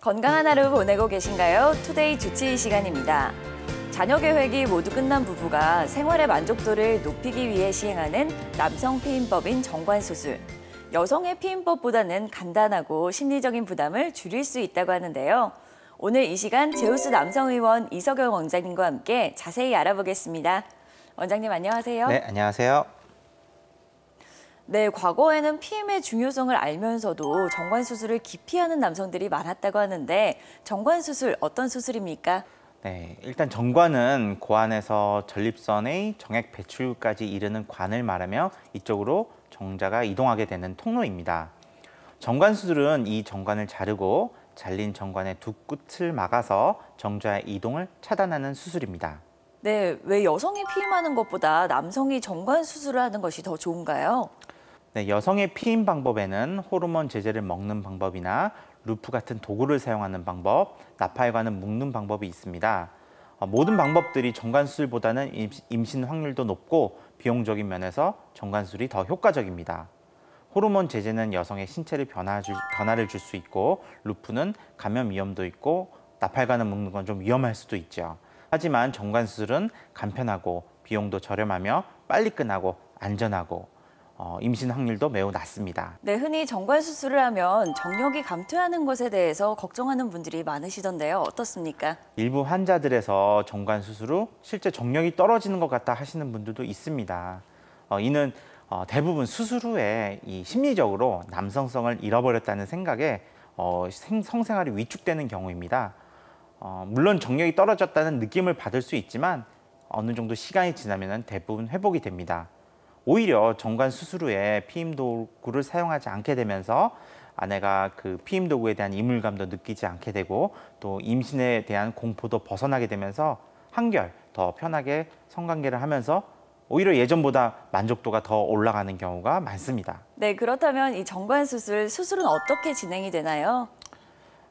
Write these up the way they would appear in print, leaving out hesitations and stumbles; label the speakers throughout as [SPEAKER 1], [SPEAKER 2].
[SPEAKER 1] 건강한 하루 보내고 계신가요? 투데이 주치의 시간입니다. 자녀 계획이 모두 끝난 부부가 생활의 만족도를 높이기 위해 시행하는 남성 피임법인 정관수술. 여성의 피임법보다는 간단하고 심리적인 부담을 줄일 수 있다고 하는데요. 오늘 이 시간 제우스 남성의원 이석영 원장님과 함께 자세히 알아보겠습니다. 원장님 안녕하세요.
[SPEAKER 2] 네, 안녕하세요.
[SPEAKER 1] 네, 과거에는 피임의 중요성을 알면서도 정관수술을 기피하는 남성들이 많았다고 하는데 정관수술 어떤 수술입니까?
[SPEAKER 2] 네, 일단 정관은 고안에서 전립선의 정액 배출까지 이르는 관을 말하며 이쪽으로 정자가 이동하게 되는 통로입니다. 정관수술은 이 정관을 자르고 잘린 정관의 두 끝을 막아서 정자의 이동을 차단하는 수술입니다.
[SPEAKER 1] 네, 왜 여성이 피임하는 것보다 남성이 정관수술을 하는 것이 더 좋은가요?
[SPEAKER 2] 네, 여성의 피임 방법에는 호르몬 제제를 먹는 방법이나 루프 같은 도구를 사용하는 방법, 나팔관을 묶는 방법이 있습니다. 모든 방법들이 정관수술보다는 임신 확률도 높고 비용적인 면에서 정관수술이 더 효과적입니다. 호르몬 제제는 여성의 신체를 변화를 줄 수 있고 루프는 감염 위험도 있고 나팔관을 묶는 건 좀 위험할 수도 있죠. 하지만 정관수술은 간편하고 비용도 저렴하며 빨리 끝나고 안전하고 임신 확률도 매우 낮습니다.
[SPEAKER 1] 네, 흔히 정관수술을 하면 정력이 감퇴하는 것에 대해서 걱정하는 분들이 많으시던데요. 어떻습니까?
[SPEAKER 2] 일부 환자들에서 정관수술 후 실제 정력이 떨어지는 것 같다 하시는 분들도 있습니다. 이는 대부분 수술 후에 심리적으로 남성성을 잃어버렸다는 생각에 성생활이 위축되는 경우입니다. 물론 정력이 떨어졌다는 느낌을 받을 수 있지만 어느 정도 시간이 지나면 대부분 회복이 됩니다. 오히려 정관 수술 후에 피임 도구를 사용하지 않게 되면서 아내가 그 피임 도구에 대한 이물감도 느끼지 않게 되고 또 임신에 대한 공포도 벗어나게 되면서 한결 더 편하게 성관계를 하면서 오히려 예전보다 만족도가 더 올라가는 경우가 많습니다.
[SPEAKER 1] 네, 그렇다면 이 정관수술은 어떻게 진행이 되나요?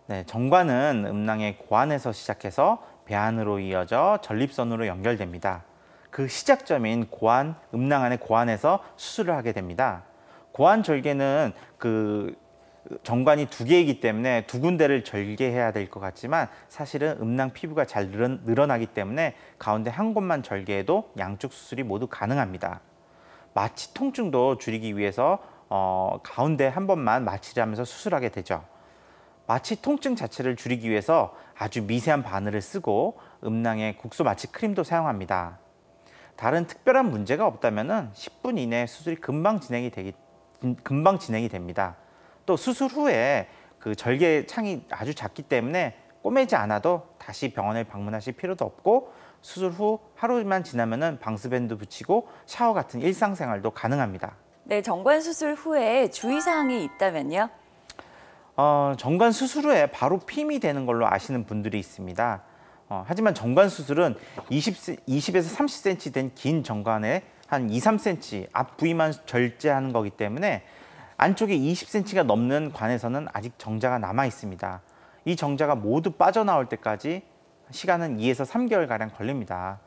[SPEAKER 2] 네, 정관은 음낭의 고안에서 시작해서 배안으로 이어져 전립선으로 연결됩니다. 그 시작점인 고안, 음낭 안의 고안에서 수술을 하게 됩니다. 고안 절개는 그 정관이 두 개이기 때문에 두 군데를 절개해야 될 것 같지만 사실은 음낭 피부가 잘 늘어나기 때문에 가운데 한 곳만 절개해도 양쪽 수술이 모두 가능합니다. 마취 통증도 줄이기 위해서 가운데 한 번만 마취를 하면서 수술하게 되죠. 마취 통증 자체를 줄이기 위해서 아주 미세한 바늘을 쓰고 음낭에 국소 마취 크림도 사용합니다. 다른 특별한 문제가 없다면 10분 이내에 수술이 금방 진행이 됩니다. 또 수술 후에 그 절개 창이 아주 작기 때문에 꼬매지 않아도 다시 병원을 방문하실 필요도 없고 수술 후 하루만 지나면 방수밴드 붙이고 샤워 같은 일상생활도 가능합니다.
[SPEAKER 1] 네, 정관수술 후에 주의사항이 있다면요?
[SPEAKER 2] 정관 수술 후에 바로 피임이 되는 걸로 아시는 분들이 있습니다. 하지만 정관수술은 20에서 30cm 된 긴 정관에 한 2, 3cm 앞 부위만 절제하는 거기 때문에 안쪽에 20cm가 넘는 관에서는 아직 정자가 남아 있습니다. 이 정자가 모두 빠져나올 때까지 시간은 2에서 3개월가량 걸립니다.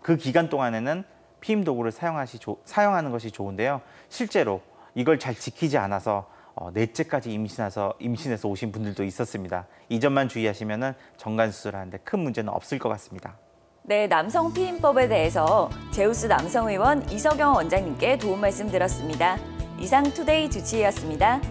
[SPEAKER 2] 그 기간 동안에는 피임 도구를 사용하는 것이 좋은데요. 실제로 이걸 잘 지키지 않아서 넷째까지 임신해서 오신 분들도 있었습니다. 이 점만 주의하시면 정관수술을 하는데 큰 문제는 없을 것 같습니다.
[SPEAKER 1] 네, 남성 피임법에 대해서 제우스 남성의원 이석영 원장님께 도움 말씀 들었습니다. 이상 투데이 주치의였습니다.